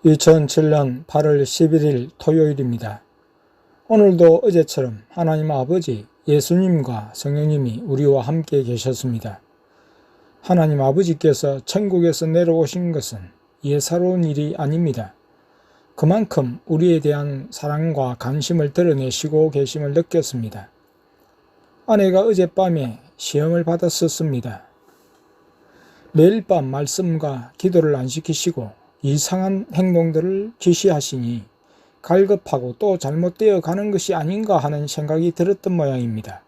2007년 8월 11일 토요일입니다. 오늘도 어제처럼 하나님 아버지, 예수님과 성령님이 우리와 함께 계셨습니다. 하나님 아버지께서 천국에서 내려오신 것은 예사로운 일이 아닙니다. 그만큼 우리에 대한 사랑과 관심을 드러내시고 계심을 느꼈습니다. 아내가 어젯밤에 시험을 받았었습니다. 매일 밤 말씀과 기도를 안 시키시고 이상한 행동들을 지시하시니 갈급하고 또 잘못되어 가는 것이 아닌가 하는 생각이 들었던 모양입니다.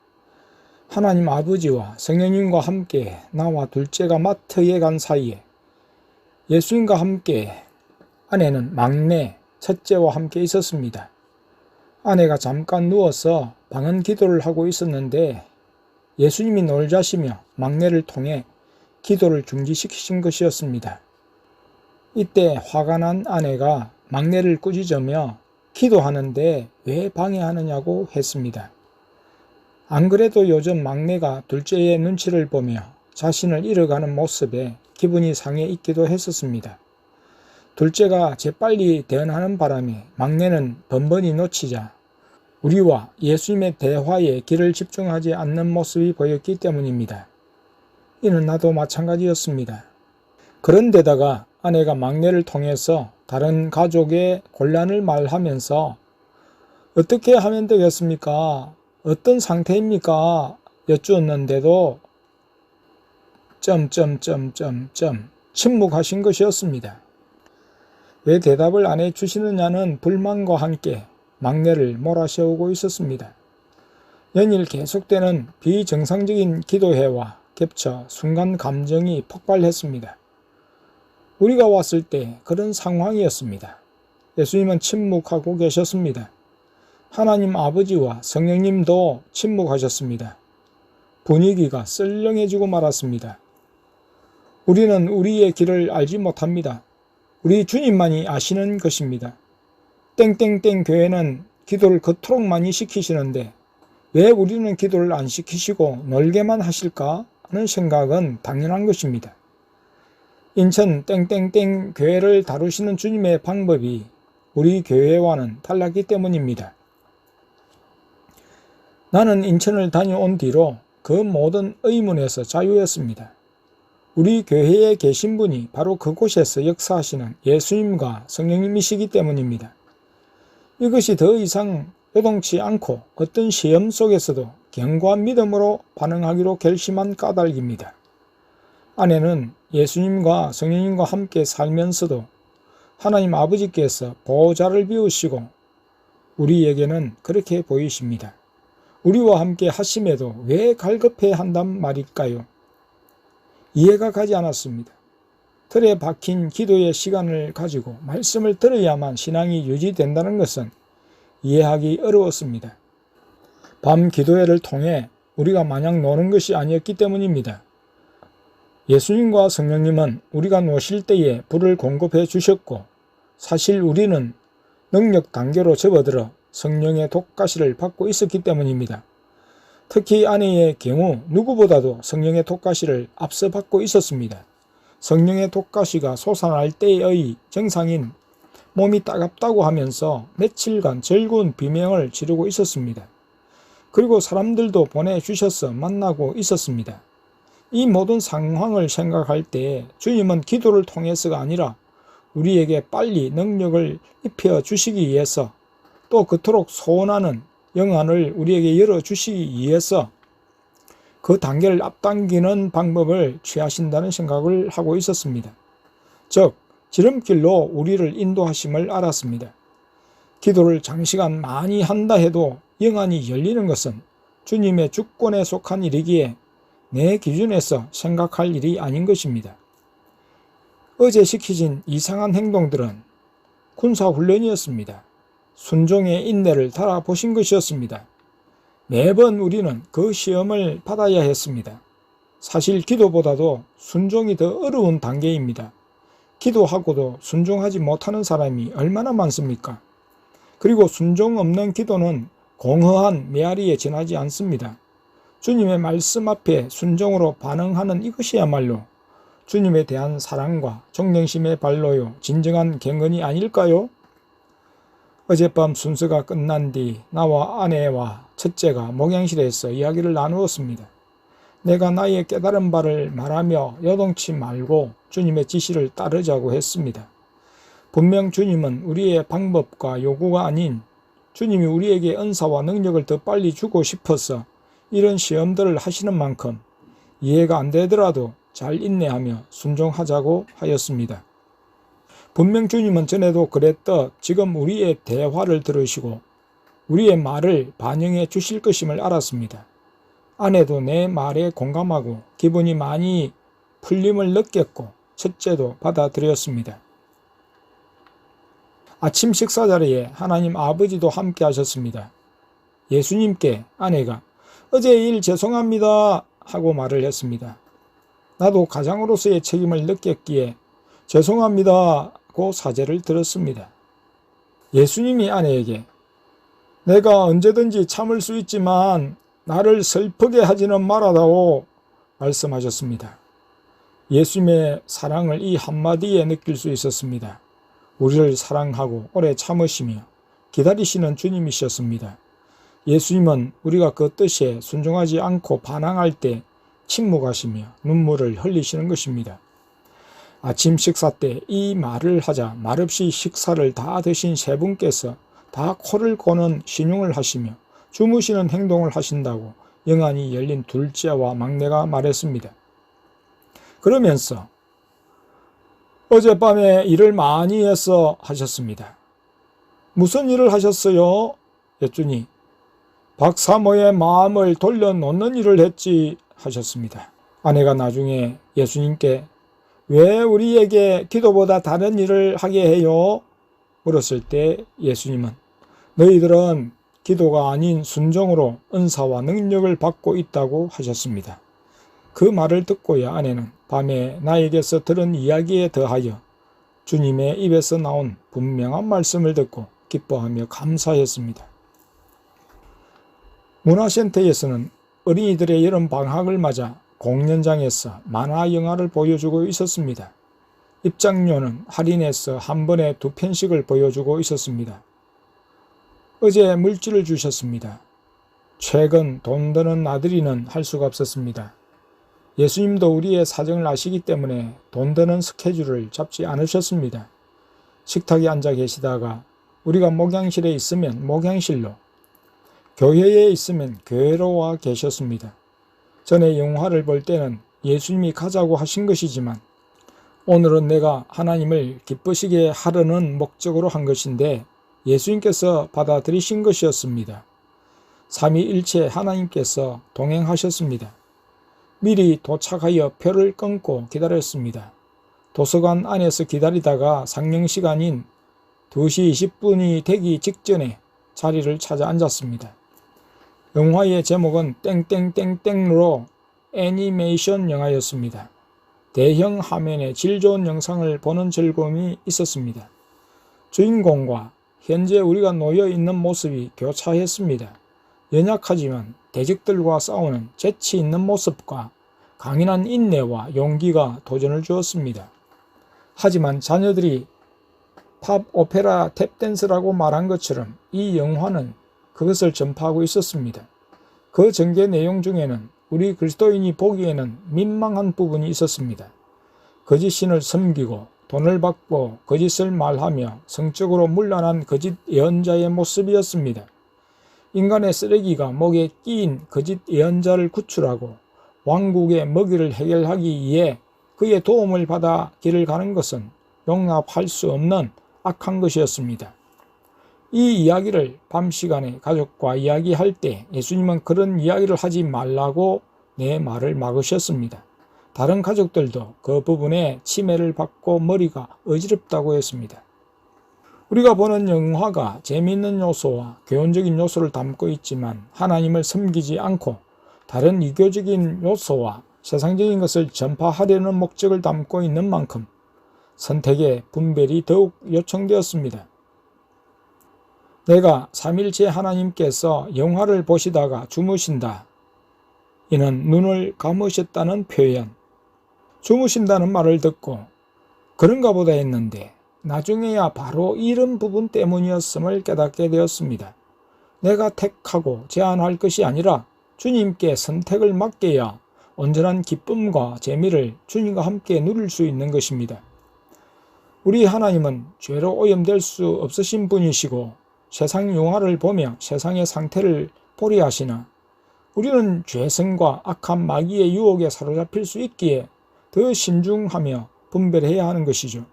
하나님 아버지와 성령님과 함께 나와 둘째가 마트에 간 사이에 예수님과 함께 아내는 막내 첫째와 함께 있었습니다. 아내가 잠깐 누워서 방언 기도를 하고 있었는데 예수님이 놀자시며 막내를 통해 기도를 중지시키신 것이었습니다. 이때 화가 난 아내가 막내를 꾸짖으며 기도하는데 왜 방해하느냐고 했습니다. 안 그래도 요즘 막내가 둘째의 눈치를 보며 자신을 잃어가는 모습에 기분이 상해 있기도 했었습니다. 둘째가 재빨리 대언하는 바람에 막내는 번번이 놓치자 우리와 예수님의 대화에 귀를 집중하지 않는 모습이 보였기 때문입니다. 이는 나도 마찬가지였습니다. 그런데다가 아내가 막내를 통해서 다른 가족의 곤란을 말하면서 어떻게 하면 되겠습니까? 어떤 상태입니까? 여쭈었는데도 침묵하신 것이었습니다. 왜 대답을 안 해주시느냐는 불만과 함께 막내를 몰아세우고 있었습니다. 연일 계속되는 비정상적인 기도회와 겹쳐 순간 감정이 폭발했습니다. 우리가 왔을 때 그런 상황이었습니다. 예수님은 침묵하고 계셨습니다. 하나님 아버지와 성령님도 침묵하셨습니다. 분위기가 썰렁해지고 말았습니다. 우리는 우리의 길을 알지 못합니다. 우리 주님만이 아시는 것입니다. 땡땡땡 교회는 기도를 그토록 많이 시키시는데 왜 우리는 기도를 안 시키시고 놀게만 하실까 하는 생각은 당연한 것입니다. 인천 땡땡땡 교회를 다루시는 주님의 방법이 우리 교회와는 달랐기 때문입니다. 나는 인천을 다녀온 뒤로 그 모든 의문에서 자유했습니다. 우리 교회에 계신 분이 바로 그곳에서 역사하시는 예수님과 성령님이시기 때문입니다. 이것이 더 이상 요동치 않고 어떤 시험 속에서도 견고한 믿음으로 반응하기로 결심한 까닭입니다. 아내는 예수님과 성령님과 함께 살면서도 하나님 아버지께서 보호자를 비우시고 우리에게는 그렇게 보이십니다. 우리와 함께 하심에도 왜 갈급해 한단 말일까요? 이해가 가지 않았습니다. 틀에 박힌 기도의 시간을 가지고 말씀을 들어야만 신앙이 유지된다는 것은 이해하기 어려웠습니다. 밤 기도회를 통해 우리가 마냥 노는 것이 아니었기 때문입니다. 예수님과 성령님은 우리가 노실 때에 불을 공급해 주셨고 사실 우리는 능력 단계로 접어들어 성령의 독가시를 받고 있었기 때문입니다. 특히 아내의 경우 누구보다도 성령의 독가시를 앞서 받고 있었습니다. 성령의 독가시가 솟아날 때의 증상인 몸이 따갑다고 하면서 며칠간 즐거운 비명을 지르고 있었습니다. 그리고 사람들도 보내주셔서 만나고 있었습니다. 이 모든 상황을 생각할 때 주님은 기도를 통해서가 아니라 우리에게 빨리 능력을 입혀주시기 위해서 또 그토록 소원하는 영안을 우리에게 열어주시기 위해서 그 단계를 앞당기는 방법을 취하신다는 생각을 하고 있었습니다. 즉 지름길로 우리를 인도하심을 알았습니다. 기도를 장시간 많이 한다 해도 영안이 열리는 것은 주님의 주권에 속한 일이기에 내 기준에서 생각할 일이 아닌 것입니다. 어제 시키신 이상한 행동들은 군사훈련이었습니다. 순종의 인내를 달아보신 것이었습니다. 매번 우리는 그 시험을 받아야 했습니다. 사실 기도보다도 순종이 더 어려운 단계입니다. 기도하고도 순종하지 못하는 사람이 얼마나 많습니까? 그리고 순종 없는 기도는 공허한 메아리에 지나지 않습니다. 주님의 말씀 앞에 순종으로 반응하는 이것이야말로 주님에 대한 사랑과 존경심의 발로요 진정한 경건이 아닐까요? 어젯밤 순서가 끝난 뒤 나와 아내와 첫째가 목양실에서 이야기를 나누었습니다. 내가 나의 깨달은 바를 말하며 요동치 말고 주님의 지시를 따르자고 했습니다. 분명 주님은 우리의 방법과 요구가 아닌 주님이 우리에게 은사와 능력을 더 빨리 주고 싶어서 이런 시험들을 하시는 만큼 이해가 안 되더라도 잘 인내하며 순종하자고 하였습니다. 분명 주님은 전에도 그랬듯 지금 우리의 대화를 들으시고 우리의 말을 반영해 주실 것임을 알았습니다. 아내도 내 말에 공감하고 기분이 많이 풀림을 느꼈고 첫째도 받아들였습니다. 아침 식사 자리에 하나님 아버지도 함께 하셨습니다. 예수님께 아내가 어제 일 죄송합니다 하고 말을 했습니다. 나도 가장으로서의 책임을 느꼈기에 죄송합니다고 사죄를 드렸습니다. 예수님이 아내에게 내가 언제든지 참을 수 있지만 나를 슬프게 하지는 말아다오 말씀하셨습니다. 예수님의 사랑을 이 한마디에 느낄 수 있었습니다. 우리를 사랑하고 오래 참으시며 기다리시는 주님이셨습니다. 예수님은 우리가 그 뜻에 순종하지 않고 반항할 때 침묵하시며 눈물을 흘리시는 것입니다. 아침 식사 때 이 말을 하자 말없이 식사를 다 드신 세 분께서 다 코를 고는 신용을 하시며 주무시는 행동을 하신다고 영안이 열린 둘째와 막내가 말했습니다. 그러면서 어젯밤에 일을 많이 해서 하셨습니다. 무슨 일을 하셨어요? 했더니 박사모의 마음을 돌려놓는 일을 했지 하셨습니다. 아내가 나중에 예수님께 왜 우리에게 기도보다 다른 일을 하게 해요? 물었을 때 예수님은 너희들은 기도가 아닌 순종으로 은사와 능력을 받고 있다고 하셨습니다. 그 말을 듣고야 아내는 밤에 나에게서 들은 이야기에 더하여 주님의 입에서 나온 분명한 말씀을 듣고 기뻐하며 감사했습니다. 문화센터에서는 어린이들의 여름 방학을 맞아 공연장에서 만화 영화를 보여주고 있었습니다. 입장료는 할인해서 한 번에 2편씩을 보여주고 있었습니다. 어제 물질을 주셨습니다. 최근 돈 드는 나들이는 할 수가 없었습니다. 예수님도 우리의 사정을 아시기 때문에 돈 드는 스케줄을 잡지 않으셨습니다. 식탁에 앉아 계시다가 우리가 목양실에 있으면 목양실로, 교회에 있으면 교회로 와 계셨습니다. 전에 영화를 볼 때는 예수님이 가자고 하신 것이지만 오늘은 내가 하나님을 기쁘시게 하려는 목적으로 한 것인데 예수님께서 받아들이신 것이었습니다. 삼위일체 하나님께서 동행하셨습니다. 미리 도착하여 표를 끊고 기다렸습니다. 도서관 안에서 기다리다가 상영시간인 2시 20분이 되기 직전에 자리를 찾아 앉았습니다. 영화의 제목은 땡땡땡땡으로 애니메이션 영화였습니다. 대형 화면에 질 좋은 영상을 보는 즐거움이 있었습니다. 주인공과 현재 우리가 놓여 있는 모습이 교차했습니다. 연약하지만 대적들과 싸우는 재치 있는 모습과 강인한 인내와 용기가 도전을 주었습니다. 하지만 자녀들이 팝, 오페라, 탭댄스라고 말한 것처럼 이 영화는 그것을 전파하고 있었습니다. 그 전개 내용 중에는 우리 그리스도인이 보기에는 민망한 부분이 있었습니다. 거짓 신을 섬기고 돈을 받고 거짓을 말하며 성적으로 문란한 거짓 예언자의 모습이었습니다. 인간의 쓰레기가 목에 끼인 거짓 예언자를 구출하고 왕국의 먹이를 해결하기 위해 그의 도움을 받아 길을 가는 것은 용납할 수 없는 악한 것이었습니다. 이 이야기를 밤 시간에 가족과 이야기할 때 예수님은 그런 이야기를 하지 말라고 내 말을 막으셨습니다. 다른 가족들도 그 부분에 치매를 받고 머리가 어지럽다고 했습니다. 우리가 보는 영화가 재미있는 요소와 교훈적인 요소를 담고 있지만 하나님을 섬기지 않고 다른 이교적인 요소와 세상적인 것을 전파하려는 목적을 담고 있는 만큼 선택의 분별이 더욱 요청되었습니다. 내가 삼일체 하나님께서 영화를 보시다가 주무신다. 이는 눈을 감으셨다는 표현. 주무신다는 말을 듣고 그런가 보다 했는데 나중에야 바로 이런 부분 때문이었음을 깨닫게 되었습니다. 내가 택하고 제한할 것이 아니라 주님께 선택을 맡겨야 온전한 기쁨과 재미를 주님과 함께 누릴 수 있는 것입니다. 우리 하나님은 죄로 오염될 수 없으신 분이시고 세상 영화를 보며 세상의 상태를 보려 하시나 우리는 죄성과 악한 마귀의 유혹에 사로잡힐 수 있기에 더 신중하며 분별해야 하는 것이죠.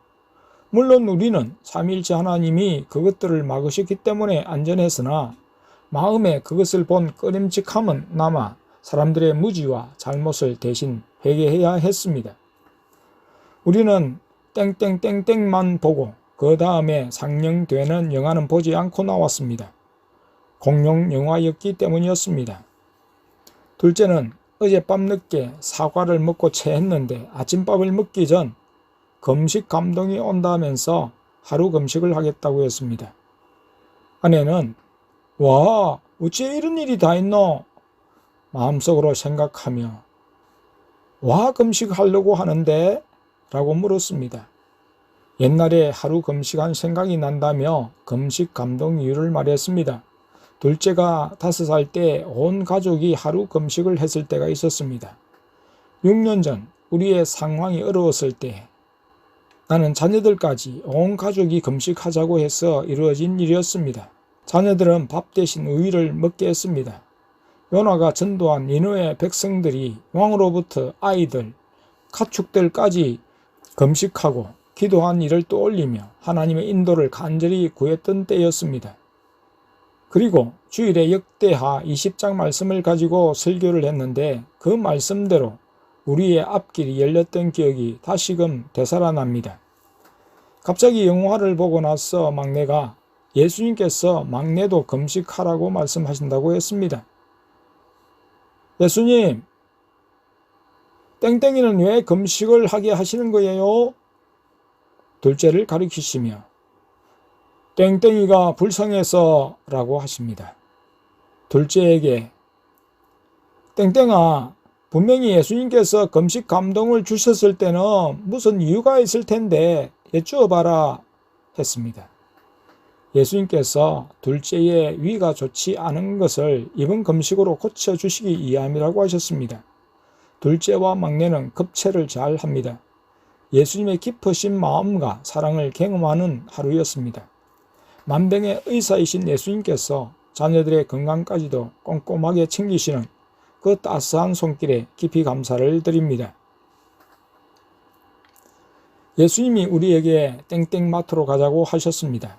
물론 우리는 삼위일체 하나님이 그것들을 막으셨기 때문에 안전했으나 마음에 그것을 본 꺼림칙함은 남아 사람들의 무지와 잘못을 대신 회개해야 했습니다. 우리는 땡땡땡땡만 보고 그 다음에 상영되는 영화는 보지 않고 나왔습니다. 공룡 영화였기 때문이었습니다. 둘째는 어젯밤 늦게 사과를 먹고 체했는데 아침밥을 먹기 전 금식 감동이 온다면서 하루 금식을 하겠다고 했습니다. 아내는 와, 어째 이런 일이 다 있노? 마음속으로 생각하며 와 금식하려고 하는데? 라고 물었습니다. 옛날에 하루 금식한 생각이 난다며 금식 감동 이유를 말했습니다. 둘째가 5살 때 온 가족이 하루 금식을 했을 때가 있었습니다. 6년 전 우리의 상황이 어려웠을 때 나는 자녀들까지 온 가족이 금식하자고 해서 이루어진 일이었습니다. 자녀들은 밥 대신 우유를 먹게 했습니다. 요나가 전도한 니느웨 백성들이 왕으로부터 아이들, 가축들까지 금식하고 기도한 일을 떠올리며 하나님의 인도를 간절히 구했던 때였습니다. 그리고 주일에 역대하 20장 말씀을 가지고 설교를 했는데 그 말씀대로 우리의 앞길이 열렸던 기억이 다시금 되살아납니다. 갑자기 영화를 보고 나서 막내가 예수님께서 막내도 금식하라고 말씀하신다고 했습니다. 예수님, 땡땡이는 왜 금식을 하게 하시는 거예요? 둘째를 가리키시며 땡땡이가 불쌍해서 라고 하십니다. 둘째에게 땡땡아, 분명히 예수님께서 금식 감동을 주셨을 때는 무슨 이유가 있을 텐데 여쭈어봐라 했습니다. 예수님께서 둘째의 위가 좋지 않은 것을 이번 금식으로 고쳐주시기 위함이라고 하셨습니다. 둘째와 막내는 급체를 잘 합니다. 예수님의 깊으신 마음과 사랑을 경험하는 하루였습니다. 만병의 의사이신 예수님께서 자녀들의 건강까지도 꼼꼼하게 챙기시는 그 따스한 손길에 깊이 감사를 드립니다. 예수님이 우리에게 땡땡마트로 가자고 하셨습니다.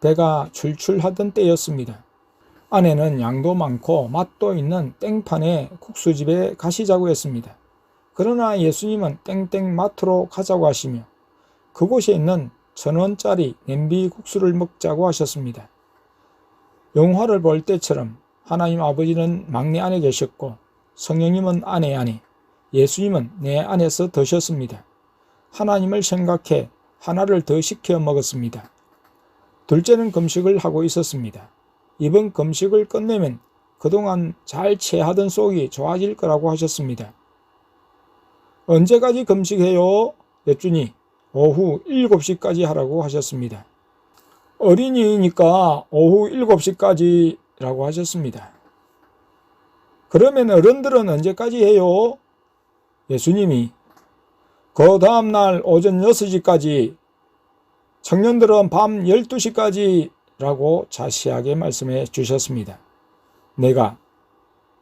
배가 출출하던 때였습니다. 아내는 양도 많고 맛도 있는 땡판의 국수집에 가시자고 했습니다. 그러나 예수님은 땡땡마트로 가자고 하시며 그곳에 있는 1,000원짜리 냄비 국수를 먹자고 하셨습니다. 영화를 볼 때처럼 하나님 아버지는 막내 안에 계셨고 성령님은 아내 안에, 예수님은 내 안에서 드셨습니다. 하나님을 생각해 하나를 더 시켜 먹었습니다. 둘째는 금식을 하고 있었습니다. 이번 금식을 끝내면 그동안 잘 체하던 속이 좋아질 거라고 하셨습니다. 언제까지 금식해요? 여쭈니 오후 7시까지 하라고 하셨습니다. 어린이니까 오후 7시까지라고 하셨습니다. 그러면 어른들은 언제까지 해요? 예수님이 그 다음날 오전 6시까지, 청년들은 밤 12시까지라고 자세하게 말씀해 주셨습니다. 내가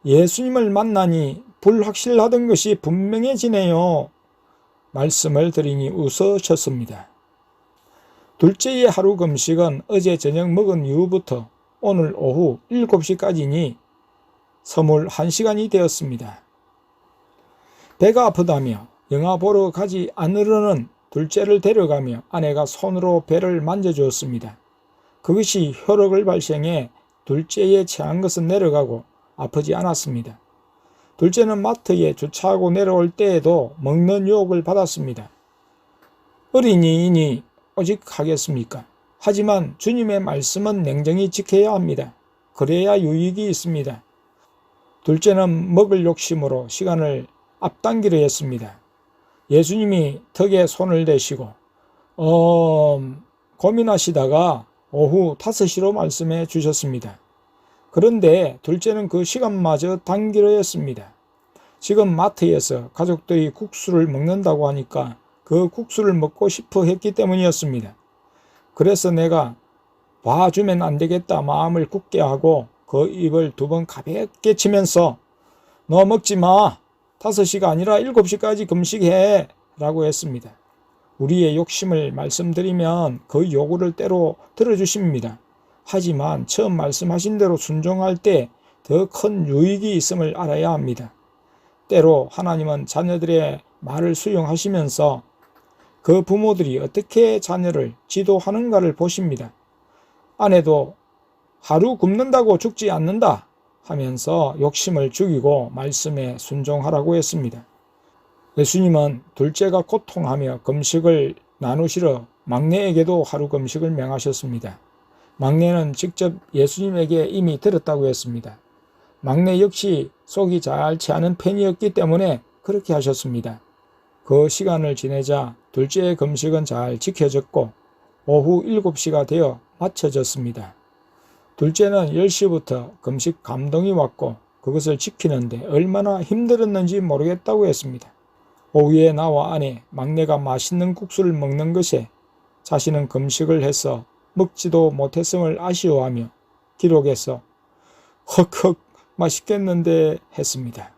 예수님을 만나니 불확실하던 것이 분명해지네요. 말씀을 드리니 웃으셨습니다. 둘째의 하루 금식은 어제 저녁 먹은 이후부터 오늘 오후 7시까지니 서물 1시간이 되었습니다. 배가 아프다며 영화 보러 가지 않으려는 둘째를 데려가며 아내가 손으로 배를 만져주었습니다. 그것이 혈액을 발생해 둘째의 체한 것은 내려가고 아프지 않았습니다. 둘째는 마트에 주차하고 내려올 때에도 먹는 유혹을 받았습니다. 어린이이니 오직 하겠습니까? 하지만 주님의 말씀은 냉정히 지켜야 합니다. 그래야 유익이 있습니다. 둘째는 먹을 욕심으로 시간을 앞당기려 했습니다. 예수님이 턱에 손을 대시고 고민하시다가 오후 5시로 말씀해 주셨습니다. 그런데 둘째는 그 시간마저 단기로였습니다. 지금 마트에서 가족들이 국수를 먹는다고 하니까 그 국수를 먹고 싶어 했기 때문이었습니다. 그래서 내가 봐주면 안 되겠다 마음을 굳게 하고 그 입을 2번 가볍게 치면서 너 먹지 마. 5시가 아니라 7시까지 금식해 라고 했습니다. 우리의 욕심을 말씀드리면 그 요구를 때로 들어주십니다. 하지만 처음 말씀하신 대로 순종할 때 더 큰 유익이 있음을 알아야 합니다. 때로 하나님은 자녀들의 말을 수용하시면서 그 부모들이 어떻게 자녀를 지도하는가를 보십니다. 아내도 하루 굶는다고 죽지 않는다 하면서 욕심을 죽이고 말씀에 순종하라고 했습니다. 예수님은 둘째가 고통하며 금식을 나누시러 막내에게도 하루 금식을 명하셨습니다. 막내는 직접 예수님에게 이미 들었다고 했습니다. 막내 역시 속이 잘 않은 편이었기 때문에 그렇게 하셨습니다. 그 시간을 지내자 둘째의 금식은 잘 지켜졌고 오후 7시가 되어 마쳐졌습니다. 둘째는 10시부터 금식 감동이 왔고 그것을 지키는데 얼마나 힘들었는지 모르겠다고 했습니다. 오후에 나와 아내, 막내가 맛있는 국수를 먹는 것에 자신은 금식을 해서 먹지도 못했음을 아쉬워하며 기록에서 헉헉 맛있겠는데 했습니다.